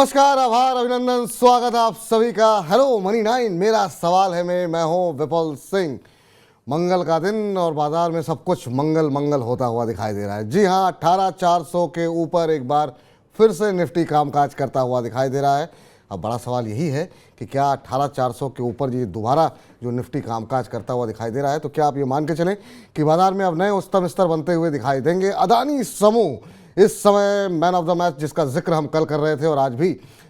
नमस्कार, आभार, अभिनंदन, स्वागत है आप सभी का। हेलो मनी 9, मेरा सवाल है मैं हूं विपुल सिंह। मंगल का दिन और बाजार में सब कुछ मंगल मंगल होता हुआ दिखाई दे रहा है। जी हां, 18,400 के ऊपर एक बार फिर से निफ्टी कामकाज करता हुआ दिखाई दे रहा है। अब बड़ा सवाल यही है कि क्या 18,400 के ऊपर ये दोबारा जो निफ्टी कामकाज करता हुआ दिखाई दे रहा है, तो क्या आप ये मान के चलें कि बाजार में अब नए उच्चतम स्तर बनते हुए दिखाई देंगे। अदानी समूह इस समय मैन ऑफ द मैच, जिसका जिक्र हम कल कर रहे थे और आज भी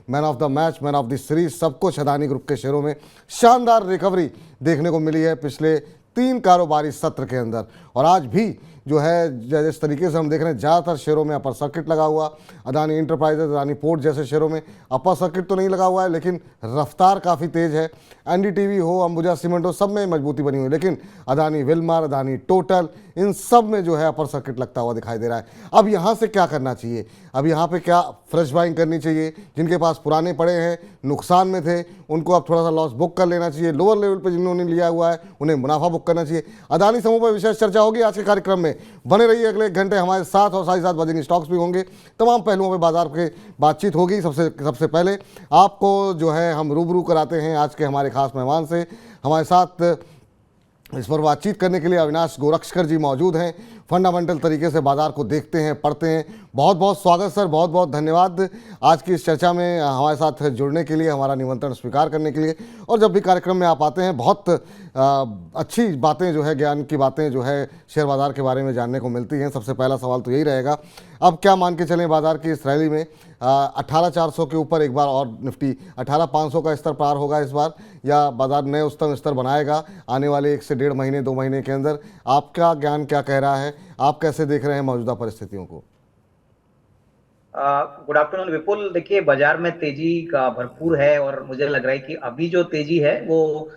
man of the match, man of the series, सब कुछ अदानी ग्रुप के शेयरों में शानदार रिकवरी देखने को मिली है पिछले 3 कारोबारी सत्र के अंदर। और आज भी जो है जिस तरीके से हम देख रहे हैं, ज़्यादातर शेयरों में अपर सर्किट लगा हुआ। अदानी इंटरप्राइजेज, अदानी पोर्ट जैसे शेयरों में अपर सर्किट तो नहीं लगा हुआ है, लेकिन रफ्तार काफ़ी तेज़ है। एनडीटीवी हो, अंबुजा सीमेंट हो, सब में मजबूती बनी हुई है। लेकिन अदानी विल्मर, अदानी टोटल, इन सब में जो है अपर सर्किट लगता हुआ दिखाई दे रहा है। अब यहाँ से क्या करना चाहिए? अब यहाँ पे क्या फ्रेश बाइंग करनी चाहिए? जिनके पास पुराने पड़े हैं, नुकसान में थे, उनको अब थोड़ा सा लॉस बुक कर लेना चाहिए। लोअर लेवल पे जिन्होंने लिया हुआ है उन्हें मुनाफा बुक करना चाहिए। अदानी समूह पर विशेष चर्चा होगी आज के कार्यक्रम में। बने रहिए अगले 1 घंटे हमारे साथ, और साथ ही साथ बजेंगे स्टॉक्स भी होंगे। तमाम पहलुओं पे बाजार के बातचीत होगी। सबसे पहले आपको जो है हम रूबरू कराते हैं आज के हमारे खास मेहमान से। हमारे साथ इस पर बातचीत करने के लिए अविनाश गोरक्षकर जी मौजूद हैं। फंडामेंटल तरीके से बाजार को देखते हैं, पढ़ते हैं। बहुत बहुत स्वागत सर, बहुत बहुत धन्यवाद आज की इस चर्चा में हमारे साथ जुड़ने के लिए, हमारा निमंत्रण स्वीकार करने के लिए। और जब भी कार्यक्रम में आप आते हैं, बहुत अच्छी बातें जो है, ज्ञान की बातें जो है शेयर बाजार के बारे में जानने को मिलती हैं। सबसे पहला सवाल तो यही रहेगा, अब क्या मान के चलें बाजार की इस रैली में 18,400 के ऊपर एक बार और निफ्टी 18,500 का स्तर पार होगा इस बार, या बाजार नए उच्चतम स्तर बनाएगा आने वाले 1 से 1.5 महीने 2 महीने के अंदर? आपका ज्ञान क्या कह रहा है? आप कैसे देख रहे हैं मौजूदा परिस्थितियों को? गुड आफ्टरनून विपुल। देखिए, बाजार में तेजी का भरपूर है और मुझे लग रहा है कि अभी जो तेजी है वो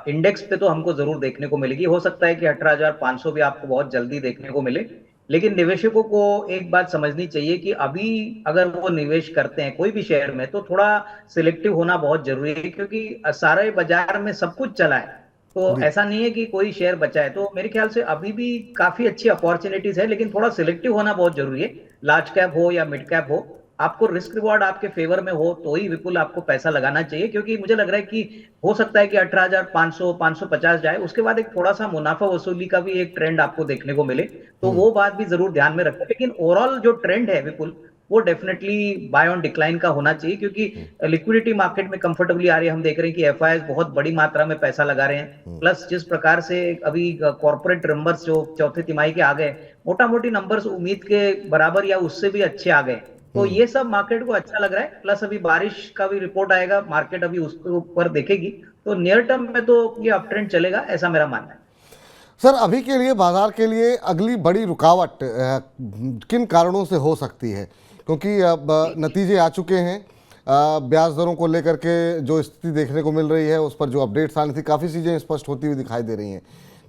इंडेक्स पे तो हमको जरूर देखने को मिलेगी। हो सकता है कि 18,500 भी आपको बहुत जल्दी देखने को मिले, लेकिन निवेशकों को एक बात समझनी चाहिए कि अभी अगर वो निवेश करते हैं कोई भी शेयर में, तो थोड़ा सिलेक्टिव होना बहुत जरूरी है, क्योंकि सारे बाजार में सब कुछ चला है, तो ऐसा नहीं है कि कोई शेयर बचा है। तो मेरे ख्याल से अभी भी काफी अच्छी अपॉर्चुनिटीज है, लेकिन थोड़ा सिलेक्टिव होना बहुत जरूरी है। लार्ज कैप हो या मिड कैप हो, आपको रिस्क रिवॉर्ड आपके फेवर में हो तो ही विपुल आपको पैसा लगाना चाहिए, क्योंकि मुझे लग रहा है कि हो सकता है कि 18,500 550 जाए, उसके बाद एक थोड़ा सा मुनाफा वसूली का भी एक ट्रेंड आपको देखने को मिले, तो वो बात भी जरूर ध्यान में रखें। लेकिन ओवरऑल जो ट्रेंड है विपुल, वो डेफिनेटली बाय ऑन डिक्लाइन का होना चाहिए, क्योंकि लिक्विडिटी मार्केट में कंफर्टेबली आ रही है। हम देख रहे हैं कि एफआईआई बहुत बड़ी मात्रा में पैसा लगा रहे हैं, प्लस जिस प्रकार से अभी कॉर्पोरेट नंबर्स जो चौथे तिमाही के आ गए, मोटा मोटी नंबर्स उम्मीद के बराबर या उससे भी अच्छे आ गए, तो ये सब मार्केट को अच्छा लग रहा है। प्लस अभी बारिश का भी रिपोर्ट आएगा, मार्केट अभी उसके ऊपर देखेगी, तो नियर टर्म में तो ये अप ट्रेंड चलेगा, ऐसा मेरा मानना है। सर, अभी के लिए बाजार के लिए अगली बड़ी रुकावट किन कारणों से हो सकती है? क्योंकि अब नतीजे आ चुके हैं, ब्याज दरों को लेकर के जो स्थिति देखने को मिल रही है, उस पर जो अपडेट्स आनी थी, काफ़ी चीज़ें स्पष्ट होती हुई दिखाई दे रही हैं।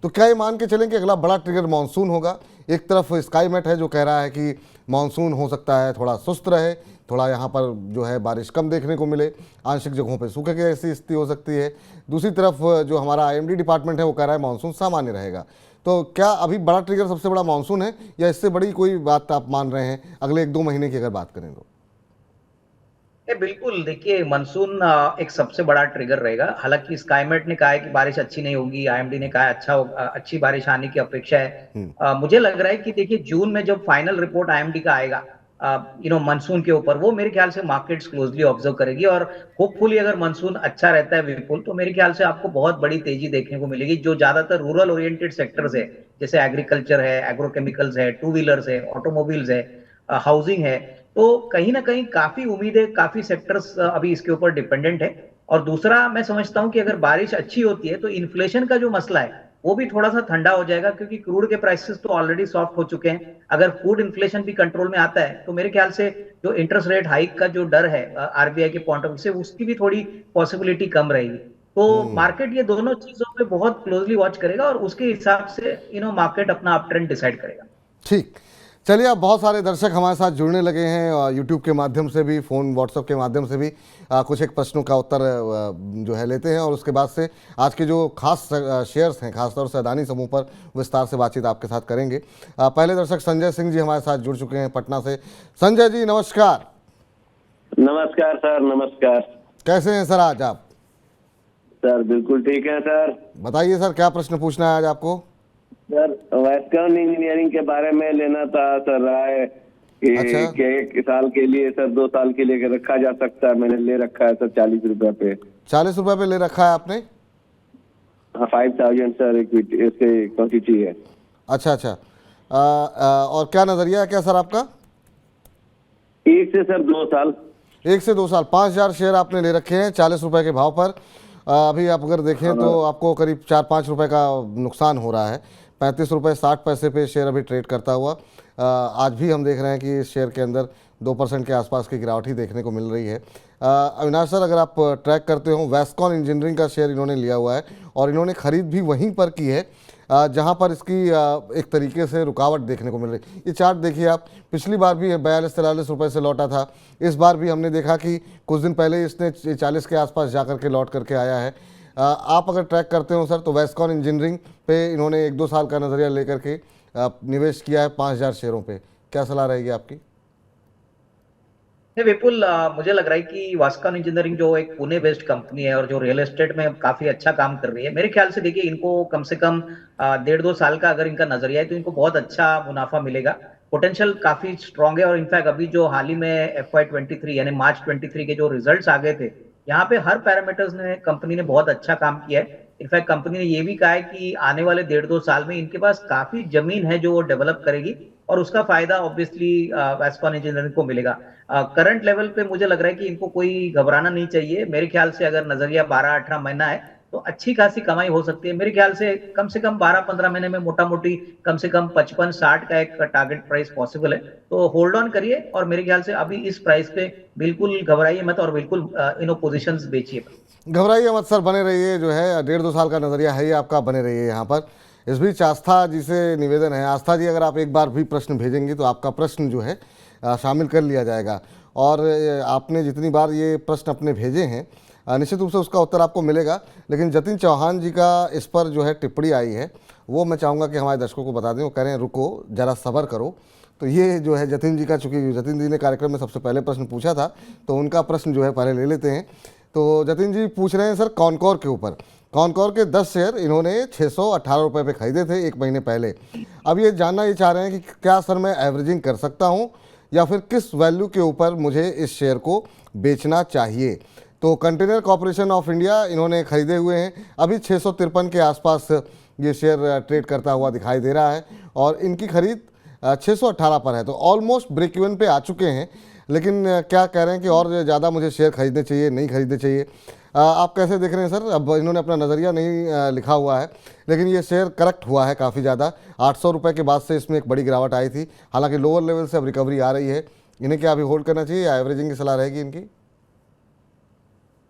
तो क्या ये मान के चलें कि अगला बड़ा ट्रिगर मानसून होगा? एक तरफ स्काईमेट है जो कह रहा है कि मानसून हो सकता है थोड़ा सुस्त रहे, थोड़ा यहाँ पर जो है बारिश कम देखने को मिले, आंशिक जगहों पर सूखे की ऐसी स्थिति हो सकती है। दूसरी तरफ जो हमारा आईएमडी डिपार्टमेंट है वो कह रहा है मानसून सामान्य रहेगा। तो क्या अभी बड़ा ट्रिगर सबसे बड़ा मानसून है, या इससे बड़ी कोई बात आप मान रहे हैं अगले 1-2 महीने की अगर बात करें तो? बिल्कुल, देखिए मानसून एक सबसे बड़ा ट्रिगर रहेगा। हालांकि स्काईमेट ने कहा है कि बारिश अच्छी नहीं होगी, आईएमडी ने कहा है अच्छी बारिश आने की अपेक्षा है। मुझे लग रहा है कि देखिए जून में जब फाइनल रिपोर्ट आईएमडी का आएगा मानसून के ऊपर, वो मेरे ख्याल से मार्केट्स क्लोजली ऑब्जर्व करेगी, और होपफुली अगर मानसून अच्छा रहता है विपुल, तो मेरे ख्याल से आपको बहुत बड़ी तेजी देखने को मिलेगी। जो ज्यादातर रूरल ओरिएंटेड सेक्टर्स है, जैसे एग्रीकल्चर है, एग्रोकेमिकल्स है, टू व्हीलर्स है, ऑटोमोबाइल्स है, हाउसिंग है, तो कहीं ना कहीं काफी उम्मीद है, काफी सेक्टर्स अभी इसके ऊपर डिपेंडेंट है। और दूसरा मैं समझता हूं कि अगर बारिश अच्छी होती है तो इन्फ्लेशन का जो मसला है वो भी थोड़ा सा ठंडा हो जाएगा, क्योंकि क्रूड के प्राइसेस तो ऑलरेडी सॉफ्ट हो चुके हैं। अगर फूड इन्फ्लेशन भी कंट्रोल में आता है, तो मेरे ख्याल से जो इंटरेस्ट रेट हाइक का जो डर है आरबीआई के पॉइंट ऑफ व्यू से, उसकी भी थोड़ी पॉसिबिलिटी कम रहेगी। तो मार्केट ये दोनों चीजों पे बहुत क्लोजली वॉच करेगा, और उसके हिसाब से मार्केट अपना अप ट्रेंड डिसाइड करेगा। ठीक, चलिए, अब बहुत सारे दर्शक हमारे साथ जुड़ने लगे हैं, यूट्यूब के माध्यम से भी, फ़ोन व्हाट्सएप के माध्यम से भी। कुछ एक प्रश्नों का उत्तर जो है लेते हैं, और उसके बाद से आज के जो खास शेयर्स हैं, खासतौर से अदानी समूह पर विस्तार से बातचीत आपके साथ करेंगे। पहले दर्शक संजय सिंह जी हमारे साथ जुड़ चुके हैं पटना से। संजय जी नमस्कार। नमस्कार सर, नमस्कार कैसे हैं सर आज आप? सर। बिल्कुल ठीक है सर। बताइए सर, क्या प्रश्न पूछना है आज आपको? सर, वेस्टर्न इंजीनियरिंग के बारे में लेना था सर राय अच्छा। कि 1 साल के लिए सर, 2 साल के लिए रखा जा सकता है। मैंने ले रखा है सर 40 रुपए पे। 40 रुपए पे ले रखा है आपने? हाँ, 5000 सर इक्विटी इसके क्वांटिटी है। अच्छा अच्छा। और क्या नज़रिया है क्या सर आपका? 1 से सर 2 साल। 1 से 2 साल 5,000 शेयर आपने ले रखे हैं 40 रुपए के भाव पर। अभी आप अगर देखें तो आपको करीब 4-5 रुपए का नुकसान हो रहा है। 35 रुपए 60 पैसे पे शेयर अभी ट्रेड करता हुआ। आज भी हम देख रहे हैं कि इस शेयर के अंदर 2% के आसपास की गिरावट ही देखने को मिल रही है। अविनाश सर, अगर आप ट्रैक करते हो, वेस्कॉन इंजीनियरिंग का शेयर इन्होंने लिया हुआ है और इन्होंने खरीद भी वहीं पर की है जहां पर इसकी एक तरीके से रुकावट देखने को मिल रही है। ये चार्ट देखिए आप, पिछली बार भी 42-43 रुपये से लौटा था। इस बार भी हमने देखा कि कुछ दिन पहले इसने 40 के आसपास जाकर के लौट करके आया है। आप अगर ट्रैक करते हो सर तो वेस्कॉन इंजीनियरिंग पे इन्होंने 1-2 साल का नज़रिया लेकर के निवेश किया है 5,000 शेयरों पे। क्या सलाह रहेगी आपकी? विपुल, मुझे लग रहा है कि वास्कॉन इंजीनियरिंग जो एक पुणे बेस्ड कंपनी है और जो रियल एस्टेट में काफी अच्छा काम कर रही है, मेरे ख्याल से देखिए इनको कम से कम 1.5-2 साल का अगर इनका नजरिया है तो इनको बहुत अच्छा मुनाफा मिलेगा। पोटेंशियल काफी स्ट्रांग है और इनफैक्ट अभी जो हाल ही में FY23 यानी मार्च 23 के जो रिजल्ट्स आ गए थे, यहाँ पे हर पैरामीटर्स ने कंपनी ने बहुत अच्छा काम किया है। इनफैक्ट कंपनी ने ये भी कहा है कि आने वाले 1.5-2 साल में इनके पास काफी जमीन है जो वो डेवलप करेगी और उसका फायदा ऑब्वियसली वास्कॉन इंजीनियरिंग को मिलेगा। करंट लेवल पे मुझे लग रहा है कि इनको कोई घबराना नहीं चाहिए। मेरे ख्याल से अगर नजरिया 12-18 महीना है तो अच्छी खासी कमाई हो सकती है। मेरे ख्याल से कम 12-15 महीने में मोटा मोटी कम से कम 55-60 का एक टारगेट प्राइस पॉसिबल है। तो होल्ड ऑन करिए और मेरे ख्याल से अभी इस प्राइस पे बिल्कुल घबराइए मत और बिल्कुल इनो पोजिशन बेचिए। घबराइए मत सर, बने रहिए। जो है 1.5-2 साल का नज़रिया है ही आपका, बने रहिए यहाँ पर। इस बीच आस्था जी से निवेदन है। आस्था जी, अगर आप एक बार भी प्रश्न भेजेंगी तो आपका प्रश्न जो है शामिल कर लिया जाएगा। और आपने जितनी बार ये प्रश्न अपने भेजे हैं निश्चित रूप से उसका उत्तर आपको मिलेगा। लेकिन जतिन चौहान जी का इस पर जो है टिप्पणी आई है, वो मैं चाहूँगा कि हमारे दर्शकों को बता दें। वो कह रहे हैं रुको ज़रा सब्र करो। तो ये जो है जतिन जी का, चूँकि जतिन जी ने कार्यक्रम में सबसे पहले प्रश्न पूछा था तो उनका प्रश्न जो है पहले ले लेते हैं। तो जतिन जी पूछ रहे हैं सर कॉनकॉर के ऊपर। कॉनकॉर के 10 शेयर इन्होंने 618 रुपये पे खरीदे थे 1 महीने पहले। अब ये जानना ये चाह रहे हैं कि क्या सर मैं एवरेजिंग कर सकता हूँ या फिर किस वैल्यू के ऊपर मुझे इस शेयर को बेचना चाहिए। तो कंटेनर कॉरपोरेशन ऑफ इंडिया इन्होंने खरीदे हुए हैं। अभी 653 के आसपास ये शेयर ट्रेड करता हुआ दिखाई दे रहा है और इनकी खरीद 618 पर है। तो ऑलमोस्ट ब्रेक इवन पे आ चुके हैं। लेकिन क्या कह रहे हैं कि और ज़्यादा मुझे शेयर खरीदने चाहिए, नहीं खरीदने चाहिए। आप कैसे देख रहे हैं सर? अब इन्होंने अपना नज़रिया नहीं लिखा हुआ है, लेकिन ये शेयर करेक्ट हुआ है काफ़ी ज़्यादा। 800 रुपये के बाद से इसमें एक बड़ी गिरावट आई थी। हालांकि लोअर लेवल से अब रिकवरी आ रही है। इन्हें क्या अभी होल्ड करना चाहिए या एवरेजिंग की सलाह रहेगी इनकी?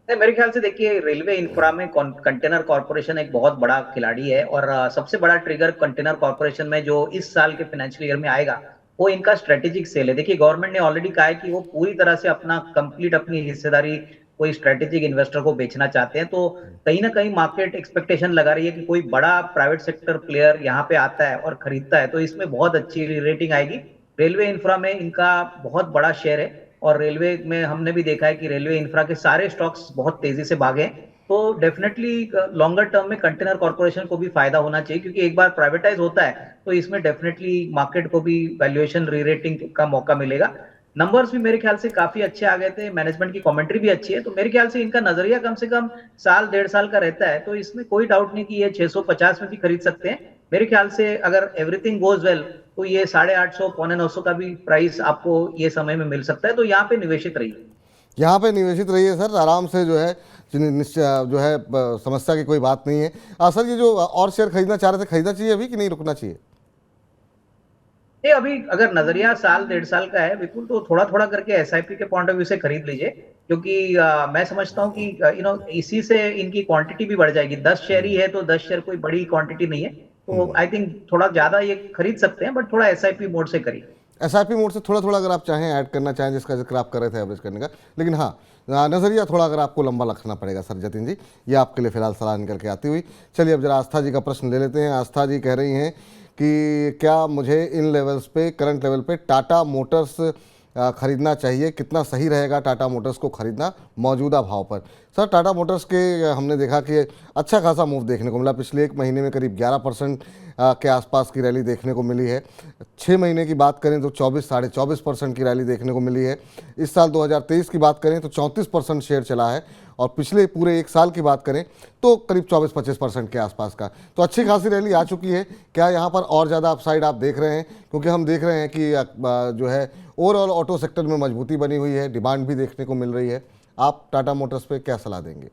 मेरे ख्याल से देखिए रेलवे इंफ्रा में कंटेनर कॉर्पोरेशन एक बहुत बड़ा खिलाड़ी है और सबसे बड़ा ट्रिगर कंटेनर कॉर्पोरेशन में जो इस साल के फाइनेंशियल ईयर में आएगा वो इनका स्ट्रेटेजिक सेल है। देखिए गवर्नमेंट ने ऑलरेडी कहा है कि वो पूरी तरह से अपनी हिस्सेदारी कोई स्ट्रेटेजिक इन्वेस्टर को बेचना चाहते हैं। तो कहीं ना कहीं मार्केट एक्सपेक्टेशन लगा रही है कि कोई बड़ा प्राइवेट सेक्टर प्लेयर यहाँ पे आता है और खरीदता है तो इसमें बहुत अच्छी रेटिंग आएगी। रेलवे इंफ्रा में इनका बहुत बड़ा शेयर है और रेलवे में हमने भी देखा है कि रेलवे इंफ्रा के सारे स्टॉक्स बहुत तेजी से भागे। तो डेफिनेटली लॉन्गर टर्म में कंटेनर कॉर्पोरेशन को भी फायदा होना चाहिए क्योंकि एक बार प्राइवेटाइज होता है तो इसमें डेफिनेटली मार्केट को भी वैल्यूएशन री रेटिंग का मौका मिलेगा। नंबर्स भी मेरे ख्याल से काफी अच्छे आ गए थे, मैनेजमेंट की कमेंट्री भी अच्छी है। तो मेरे ख्याल से इनका नजरिया कम से कम 1-1.5 साल का रहता है तो इसमें कोई डाउट नहीं कि ये 650 में भी खरीद सकते हैं। मेरे ख्याल से अगर एवरीथिंग गोज वेल तो ये 850 950 का भी प्राइस आपको ये समय में मिल सकता है। तो यहाँ पे निवेशित रहिए। यहाँ पे निवेशित रहिए सर, आराम से जो है जो है समस्या की कोई बात नहीं है। सर ये जो और शेयर खरीदना चाह रहे थे, खरीदना चाहिए अभी कि नहीं, रुकना चाहिए? ये अभी अगर नजरिया 1-1.5 साल का है विपुल तो थोड़ा थोड़ा करके एसआईपी के पॉइंट ऑफ व्यू से खरीद लीजिए क्योंकि मैं समझता हूँ कि इसी से इनकी क्वांटिटी भी बढ़ जाएगी। 10 शेयर ही है तो 10 शेयर कोई बड़ी क्वांटिटी नहीं है। तो आई थिंक थोड़ा ज्यादा ये खरीद सकते हैं बट थोड़ा एसआईपी मोड से करिए। एसआईपी मोड से थोड़ा थोड़ा अगर आप चाहें ऐड करना चाहें, जिसका जिक्र आप कर रहे थे एवरेज करने का। लेकिन हाँ, नज़रिया थोड़ा अगर आपको लंबा रखना पड़ेगा सर जतिन जी, ये आपके लिए फिलहाल सलाह निकल के आती हुई। चलिए अब जरा आस्था जी का प्रश्न ले लेते हैं। आस्था जी कह रही हैं कि क्या मुझे इन लेवल्स पे, करंट लेवल पे टाटा मोटर्स खरीदना चाहिए, कितना सही रहेगा टाटा मोटर्स को खरीदना मौजूदा भाव पर? सर, टाटा मोटर्स के हमने देखा कि अच्छा खासा मूव देखने को मिला। पिछले एक महीने में करीब 11% के आसपास की रैली देखने को मिली है। 6 महीने की बात करें तो 24-24.5% की रैली देखने को मिली है। इस साल 2023 की बात करें तो 34% शेयर चला है, और पिछले पूरे एक साल की बात करें तो करीब 24-25% के आसपास का। तो अच्छी खासी रैली आ चुकी है। क्या यहाँ पर और ज़्यादा अपसाइड आप देख रहे हैं? क्योंकि हम देख रहे हैं कि जो है ओवरऑल ऑटो सेक्टर में मजबूती बनी हुई है, डिमांड भी देखने को मिल रही है। आप टाटा मोटर्स पे क्या सलाह देंगे?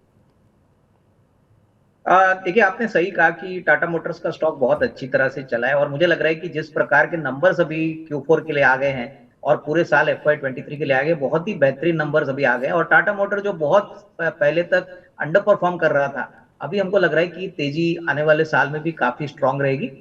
देखिए, आपने सही कहा कि टाटा मोटर्स का स्टॉक बहुत अच्छी तरह से चला है, और मुझे लग रहा है कि जिस प्रकार के नंबर्स अभी Q4 के लिए आ गए हैं और पूरे साल FY23 के लिए आ गए, बहुत ही बेहतरीन नंबर्स अभी आ गए। और टाटा मोटर जो बहुत पहले तक अंडर परफॉर्म कर रहा था, अभी हमको लग रहा है कि तेजी आने वाले साल में भी काफी स्ट्रांग रहेगी।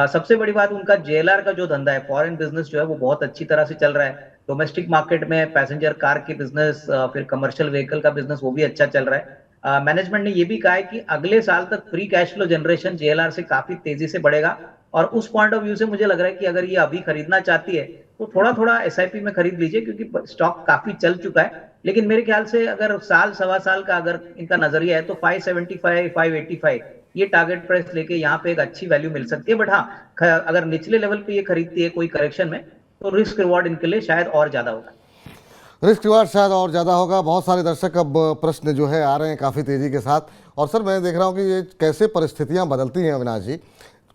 सबसे बड़ी बात, उनका JLR का जो धंधा है, फॉरेन बिजनेस जो है, वो बहुत अच्छी तरह से चल रहा है। डोमेस्टिक मार्केट में पैसेंजर कार की बिजनेस, फिर कमर्शियल व्हीकल का बिजनेस, वो भी अच्छा चल रहा है। मैनेजमेंट ने ये भी कहा है कि अगले साल तक free cash flow generation JLR से काफी तेजी से बढ़ेगा। और उस पॉइंट ऑफ व्यू से मुझे लग रहा है कि अगर ये अभी खरीदना चाहती है तो थोड़ा थोड़ा SIP में खरीद लीजिए, क्योंकि स्टॉक काफी चल चुका है। लेकिन मेरे ख्याल से अगर साल सवा साल का अगर इनका नजरिया है तो 575 585 ये टारगेट प्राइस लेके यहाँ पे एक अच्छी वैल्यू मिल सकती है। बट हाँ, अगर निचले लेवल पे ये खरीदती है कोई करेक्शन में, तो रिस्क रिवॉर्ड इनके लिए शायद और ज्यादा होगा। रिस्क रिवार्ड शायद और ज़्यादा होगा। बहुत सारे दर्शक अब प्रश्न जो है आ रहे हैं काफ़ी तेज़ी के साथ। और सर, मैं देख रहा हूँ कि ये कैसे परिस्थितियाँ बदलती हैं अविनाश जी।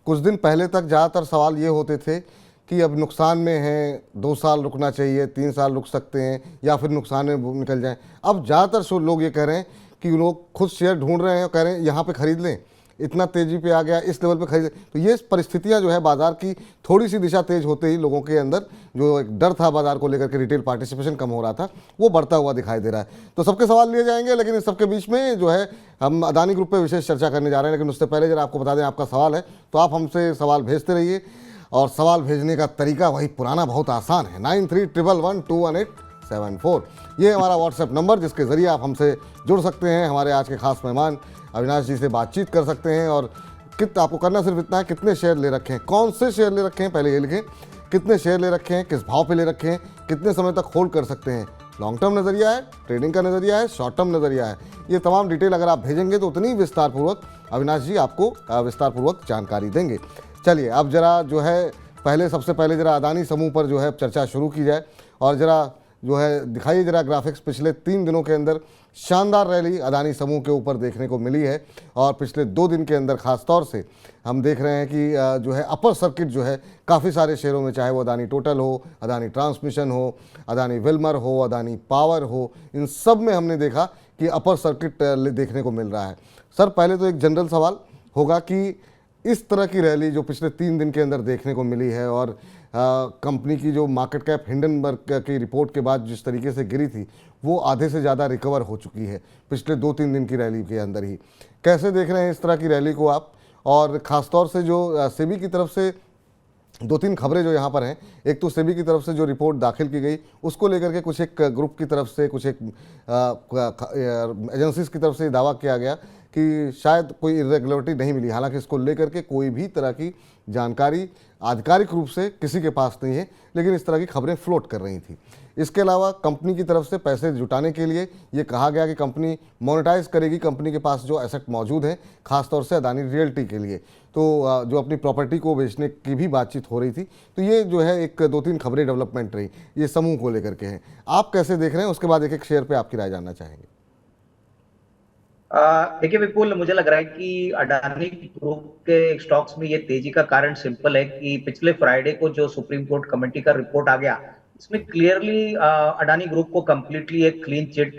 कुछ दिन पहले तक ज़्यादातर सवाल ये होते थे कि अब नुकसान में हैं, 2 साल रुकना चाहिए, 3 साल रुक सकते हैं, या फिर नुकसान में निकल जाएं। अब ज़्यादातर लोग ये कह रहे हैं कि लोग खुद शेयर ढूंढ रहे हैं और कह रहे हैं यहाँ पे खरीद लें, इतना तेज़ी पे आ गया, इस लेवल पे खरीद। तो ये परिस्थितियां जो है बाजार की थोड़ी सी दिशा तेज होते ही लोगों के अंदर जो एक डर था बाजार को लेकर के, रिटेल पार्टिसिपेशन कम हो रहा था, वो बढ़ता हुआ दिखाई दे रहा है। तो सबके सवाल लिए जाएंगे, लेकिन इस सबके बीच में जो है हम अदानी ग्रुप पे विशेष चर्चा करने जा रहे हैं। लेकिन उससे पहले जरा आपको बता दें, आपका सवाल है तो आप हमसे सवाल भेजते रहिए। और सवाल भेजने का तरीका वही पुराना, बहुत आसान है, 9311121874। ये हमारा व्हाट्सएप नंबर, जिसके ज़रिए आप हमसे जुड़ सकते हैं। हमारे आज के खास मेहमान अविनाश जी से बातचीत कर सकते हैं। और आपको करना सिर्फ इतना है, कितने शेयर ले रखे हैं, कौन से शेयर ले रखे हैं, पहले ये लिखें। कितने शेयर ले रखे हैं, किस भाव पे ले रखे हैं, कितने समय तक होल्ड कर सकते हैं, लॉन्ग टर्म नज़रिया है, ट्रेडिंग का नज़रिया है, शॉर्ट टर्म नज़रिया है। ये तमाम डिटेल अगर आप भेजेंगे तो उतनी विस्तारपूर्वक अविनाश जी आपको विस्तारपूर्वक जानकारी देंगे। चलिए, अब जरा जो है सबसे पहले जरा अदानी समूह पर जो है चर्चा शुरू की जाए। और जरा जो है दिखाइए जरा ग्राफिक्स। पिछले 3 दिनों के अंदर शानदार रैली अदानी समूह के ऊपर देखने को मिली है। और पिछले 2 दिन के अंदर ख़ास तौर से हम देख रहे हैं कि जो है अपर सर्किट जो है काफ़ी सारे शेयरों में, चाहे वो अदानी टोटल हो, अदानी ट्रांसमिशन हो, अदानी विल्मर हो, अदानी पावर हो, इन सब में हमने देखा कि अपर सर्किट देखने को मिल रहा है। सर, पहले तो एक जनरल सवाल होगा कि इस तरह की रैली जो पिछले 3 दिन के अंदर देखने को मिली है, और कंपनी की जो मार्केट कैप हिंडनबर्ग की रिपोर्ट के बाद जिस तरीके से गिरी थी, वो आधे से ज़्यादा रिकवर हो चुकी है पिछले 2-3 दिन की रैली के अंदर ही। कैसे देख रहे हैं इस तरह की रैली को आप? और ख़ासतौर से जो सेबी की तरफ से 2-3 खबरें जो यहाँ पर हैं, एक तो सेबी की तरफ से जो रिपोर्ट दाखिल की गई, उसको लेकर के कुछ एक ग्रुप की तरफ से, कुछ एक एजेंसीज की तरफ से दावा किया गया कि शायद कोई इरेगुलरिटी नहीं मिली। हालांकि इसको लेकर के कोई भी तरह की जानकारी आधिकारिक रूप से किसी के पास नहीं है, लेकिन इस तरह की खबरें फ्लोट कर रही थी। इसके अलावा कंपनी की तरफ से पैसे जुटाने के लिए ये कहा गया कि कंपनी मोनेटाइज करेगी कंपनी के पास जो एसेट मौजूद हैं, खासतौर से अदानी रियल्टी के लिए, तो जो अपनी प्रॉपर्टी को बेचने की भी बातचीत हो रही थी। तो ये जो है एक 2-3 खबरें डेवलपमेंट रही, ये समूह को लेकर के हैं। आप कैसे देख रहे हैं? उसके बाद एक शेयर पर आपकी राय जानना चाहेंगे। देखिए विपुल, मुझे लग रहा है कि अडानी ग्रुप के स्टॉक्स में ये तेजी का कारण सिंपल है कि पिछले फ्राइडे को जो सुप्रीम कोर्ट कमेटी का रिपोर्ट आ गया, इसमें क्लियरली अडानी ग्रुप को कंप्लीटली एक क्लीन चिट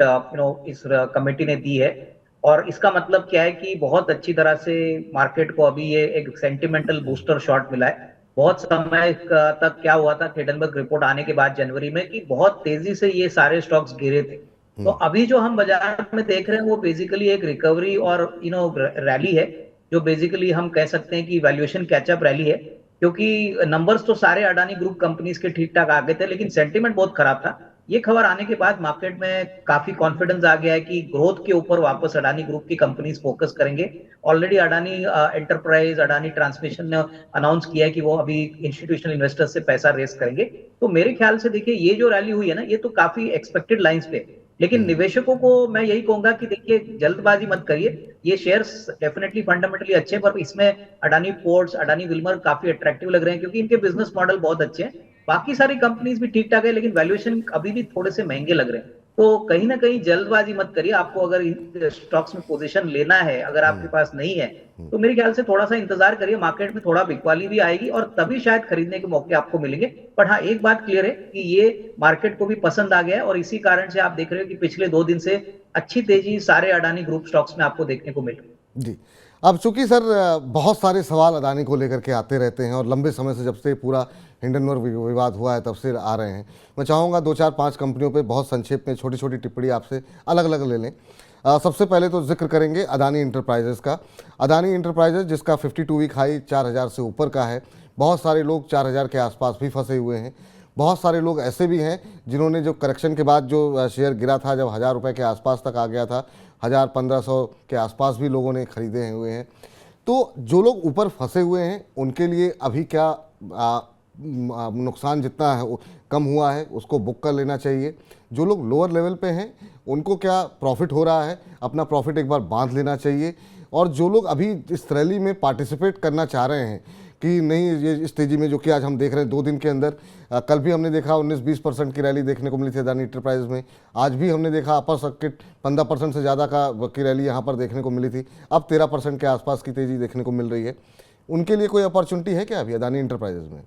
इस कमेटी ने दी है। और इसका मतलब क्या है कि बहुत अच्छी तरह से मार्केट को अभी ये एक सेंटिमेंटल बूस्टर शॉट मिला है। बहुत समय तक क्या हुआ था हिंडनबर्ग रिपोर्ट आने के बाद जनवरी में, कि बहुत तेजी से ये सारे स्टॉक्स गिरे थे। तो अभी जो हम बाजार में देख रहे हैं वो बेसिकली एक रिकवरी और रैली है, जो बेसिकली हम कह सकते हैं कि वैल्यूएशन कैचअप रैली है। क्योंकि नंबर्स तो सारे अडानी ग्रुप कंपनीज के ठीक ठाक आ गए थे, लेकिन सेंटीमेंट बहुत खराब था। ये खबर आने के बाद मार्केट में काफी कॉन्फिडेंस आ गया है कि ग्रोथ के ऊपर वापस अडानी ग्रुप की कंपनीज फोकस करेंगे। Already Adani enterprise, Adani transmission ने अनाउंस किया है कि वो अभी इंस्टीट्यूशनल इन्वेस्टर्स से पैसा रेस करेंगे। तो मेरे ख्याल से देखिए ये जो रैली हुई है ना, ये तो काफी एक्सपेक्टेड लाइंस पे, लेकिन निवेशकों को मैं यही कहूंगा कि देखिए जल्दबाजी मत करिए। ये शेयर्स डेफिनेटली फंडामेंटली अच्छे हैं, पर इसमें अडानी पोर्ट्स, अडानी विल्मर काफी अट्रैक्टिव लग रहे हैं क्योंकि इनके बिजनेस मॉडल बहुत अच्छे हैं। बाकी सारी कंपनीज भी ठीक ठाक है, लेकिन वैल्यूएशन अभी भी थोड़े से महंगे लग रहे हैं। तो कहीं ना कहीं जल्दबाजी मत करिए। आपको अगर स्टॉक्स में पोजीशन लेना है, अगर आपके पास नहीं है, तो मेरे ख्याल से थोड़ा सा इंतजार करिए। मार्केट में थोड़ा बिकवाली भी आएगी और तभी शायद खरीदने के मौके आपको मिलेंगे। पर हाँ, एक बात क्लियर है कि ये मार्केट को भी पसंद आ गया है और इसी कारण से आप देख रहे हो कि पिछले 2 दिन से अच्छी तेजी सारे अडानी ग्रुप स्टॉक्स में आपको देखने को मिल रही है। जी, अब चूंकि सर बहुत सारे सवाल अडानी को लेकर के आते रहते हैं और लंबे समय से जब से पूरा हिंडनबर्ग विवाद हुआ है तब से आ रहे हैं। मैं चाहूँगा 2-4-5 कंपनियों पे बहुत संक्षेप में छोटी छोटी टिप्पणी आपसे अलग अलग ले लें। सबसे पहले तो जिक्र करेंगे अडानी इंटरप्राइजेस का। अडानी इंटरप्राइजेस जिसका 52 वीक हाई 4000 से ऊपर का है। बहुत सारे लोग 4000 के आसपास भी फंसे हुए हैं। बहुत सारे लोग ऐसे भी हैं जिन्होंने जो करेक्शन के बाद जो शेयर गिरा था, जब 1000 रुपये के आसपास तक आ गया था, 1000-1500 के आसपास भी लोगों ने खरीदे हुए हैं। तो जो लोग ऊपर फंसे हुए हैं उनके लिए अभी क्या नुकसान जितना है कम हुआ है उसको बुक कर लेना चाहिए? जो लोग लोअर लेवल पे हैं उनको क्या प्रॉफिट हो रहा है, अपना प्रॉफिट एक बार बांध लेना चाहिए? और जो लोग अभी इस रैली में पार्टिसिपेट करना चाह रहे हैं कि नहीं, ये इस तेज़ी में जो कि आज हम देख रहे हैं 2 दिन के अंदर, कल भी हमने देखा 19-20% की रैली देखने को मिली थी अडानी इंटरप्राइज में। आज भी हमने देखा अपर सर्किट 15% से ज़्यादा की रैली यहाँ पर देखने को मिली थी। अब 13% के आसपास की तेज़ी देखने को मिल रही है। उनके लिए कोई अपॉर्चुनिटी है क्या अभी अडानी इंटरप्राइजेज में?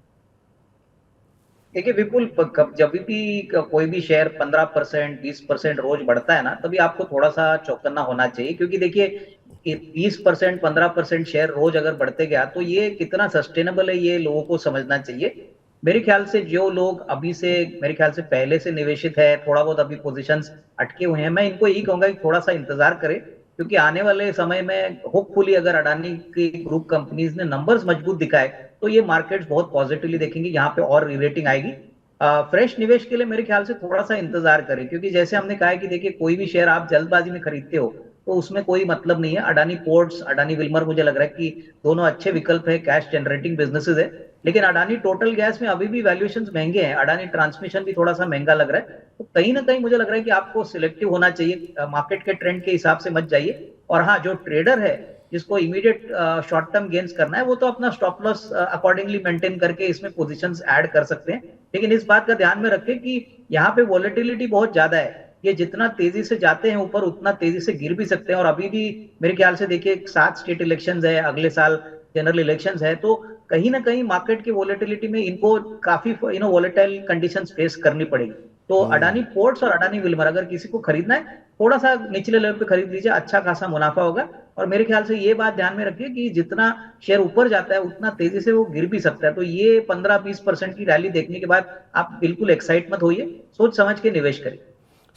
देखिए विपुल, जब भी कोई भी शेयर 15% 20% रोज बढ़ता है ना, तभी आपको थोड़ा सा चौकन्ना होना चाहिए। क्योंकि देखिए 20% 15% शेयर रोज अगर बढ़ते गया तो ये कितना सस्टेनेबल है, ये लोगों को समझना चाहिए। मेरे ख्याल से जो लोग अभी से, मेरे ख्याल से पहले से निवेशित है, थोड़ा बहुत अभी पोजीशंस अटके हुए हैं, मैं इनको यही कहूंगा कि थोड़ा सा इंतजार करें। क्योंकि आने वाले समय में होपफुली अगर अडानी की ग्रुप कंपनीज ने नंबर्स मजबूत दिखाए तो ये मार्केट्स बहुत पॉजिटिवली देखेंगे, यहाँ पे और रीरेटिंग आएगी। फ्रेश निवेश के लिए मेरे ख्याल से थोड़ा सा इंतजार करें, क्योंकि जैसे हमने कहा है कि देखिए कोई भी शेयर आप जल्दबाजी में खरीदते हो तो उसमें कोई मतलब नहीं है। अडानी पोर्ट्स, अडानी विल्मर, मुझे लग रहा है कि दोनों अच्छे विकल्प है, कैश जनरेटिंग बिजनेसेस है। लेकिन अडानी टोटल गैस में अभी भी वैल्यूएशंस महंगे हैं, अडानी ट्रांसमिशन भी थोड़ा सा महंगा लग रहा है। तो कहीं ना कहीं मुझे लग रहा है कि आपको सिलेक्टिव होना चाहिए, मार्केट के ट्रेंड के हिसाब से मत जाइए। और हाँ, जो ट्रेडर है जिसको इमीडिएट शॉर्ट टर्म गेन्स करना है, वो तो अपना स्टॉप लॉस अकॉर्डिंगली मेंटेन करके इसमें पोजीशंस ऐड कर सकते हैं। लेकिन इस बात का ध्यान में रखें कि यहाँ पे वॉलेटिलिटी बहुत ज्यादा है। ये जितना तेजी से जाते हैं ऊपर उतना तेजी से गिर भी सकते हैं। और अभी भी मेरे ख्याल से देखिए 7 स्टेट इलेक्शंस है, अगले साल जनरल इलेक्शंस है, तो कहीं ना कहीं मार्केट की वॉलेटिलिटी में इनको काफी वॉलेटाइल कंडीशंस फेस करनी पड़ेगी। तो अडानी पोर्ट्स और अडानी विल्मर अगर किसी को खरीदना है, थोड़ा सा निचले लेवल पे खरीद लीजिए, अच्छा खासा मुनाफा होगा। और मेरे ख्याल से ये बात ध्यान में रखिए कि जितना शेयर ऊपर जाता है उतना तेजी से वो गिर भी सकता है। तो ये 15-20% की रैली देखने के बाद आप बिल्कुल एक्साइट मत होइए, सोच समझ के निवेश करिए।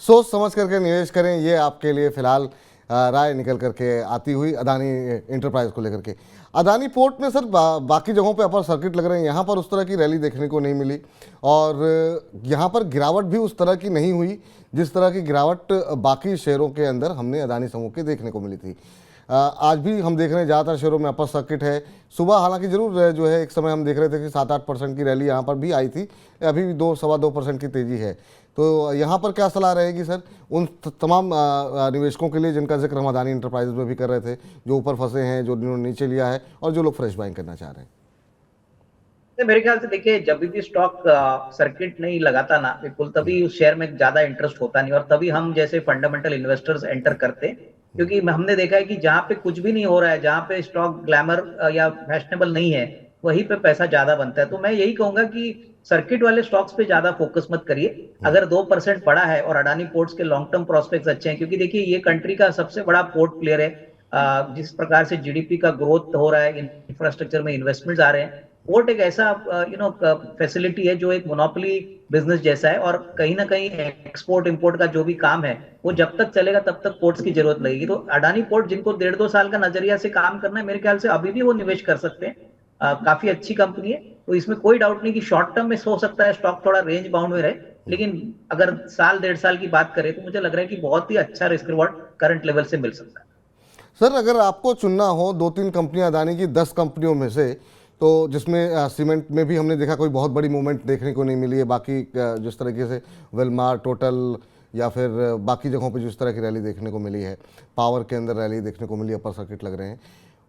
सोच समझ करके निवेश करें, ये आपके लिए फिलहाल राय निकल करके आती हुई अडानी इंटरप्राइज को लेकर के। अडानी पोर्ट में सर बाकी जगहों पे अपर सर्किट लग रहे हैं, यहाँ पर उस तरह की रैली देखने को नहीं मिली और यहाँ पर गिरावट भी उस तरह की नहीं हुई जिस तरह की गिरावट बाकी शेयरों के अंदर हमने अडानी समूह के देखने को मिली थी। आज भी हम देख रहे हैं ज़्यादातर शेयरों में अपर सर्किट है। सुबह हालांकि जरूर जो है एक समय हम देख रहे थे कि 7-8% की रैली यहाँ पर भी आई थी, अभी भी 2-2.25% की तेज़ी है। तो यहाँ पर क्या सलाह रहेगी सर उन तमाम निवेशकों के लिए जिनका जिक्र हम अडानी इंटरप्राइजेज में भी कर रहे थे, जो ऊपर फंसे हैं, जो जिन्होंने नीचे लिया है और जो लोग फ्रेश बाइंग करना चाह रहे हैं? मेरे ख्याल से देखिए जब भी स्टॉक सर्किट नहीं लगाता ना बिल्कुल, तभी उस शेयर में ज्यादा इंटरेस्ट होता नहीं और तभी हम जैसे फंडामेंटल इन्वेस्टर्स एंटर करते हैं। क्योंकि हमने देखा है कि जहां पे कुछ भी नहीं हो रहा है, जहां पे स्टॉक ग्लैमर या फैशनेबल नहीं है, वहीं पे पैसा ज्यादा बनता है। तो मैं यही कहूंगा कि सर्किट वाले स्टॉक्स पे ज्यादा फोकस मत करिए। अगर 2% पड़ा है और अडानी पोर्ट्स के लॉन्ग टर्म प्रोस्पेक्ट्स अच्छे हैं, क्योंकि देखिए ये कंट्री का सबसे बड़ा पोर्ट प्लेयर है। जिस प्रकार से जीडीपी का ग्रोथ हो रहा है, इंफ्रास्ट्रक्चर में इन्वेस्टमेंट्स आ रहे हैं, पोर्ट एक ऐसा फैसिलिटी है जो एक मोनोपोली बिजनेस जैसा है। और कहीं ना कहीं एक्सपोर्ट इंपोर्ट का जो भी काम है वो जब तक चलेगा तब तक पोर्ट्स की जरूरत लगेगी। तो अडानी पोर्ट जिनको 1.5-2 साल का नजरिया से काम करना है, मेरे ख्याल से अभी भी वो निवेश कर सकते हैं। काफी अच्छी कंपनी है, तो इसमें कोई डाउट नहीं कि शॉर्ट टर्म में हो सकता है स्टॉक थोड़ा रेंज बाउंड में रहे, लेकिन अगर साल 1.5 साल की बात करें तो मुझे लग रहा है कि बहुत ही अच्छा रिस्क रिवॉर्ड करंट लेवल से मिल सकता है। सर अगर आपको चुनना हो 2-3 कंपनियां अदानी की 10 कंपनियों में से, तो जिसमें सीमेंट में भी हमने देखा कोई बहुत बड़ी मूवमेंट देखने को नहीं मिली है, बाकी जिस तरीके से वेलमार, टोटल या फिर बाकी जगहों पे जिस तरह की रैली देखने को मिली है, पावर के अंदर रैली देखने को मिली, अपर सर्किट लग रहे हैं,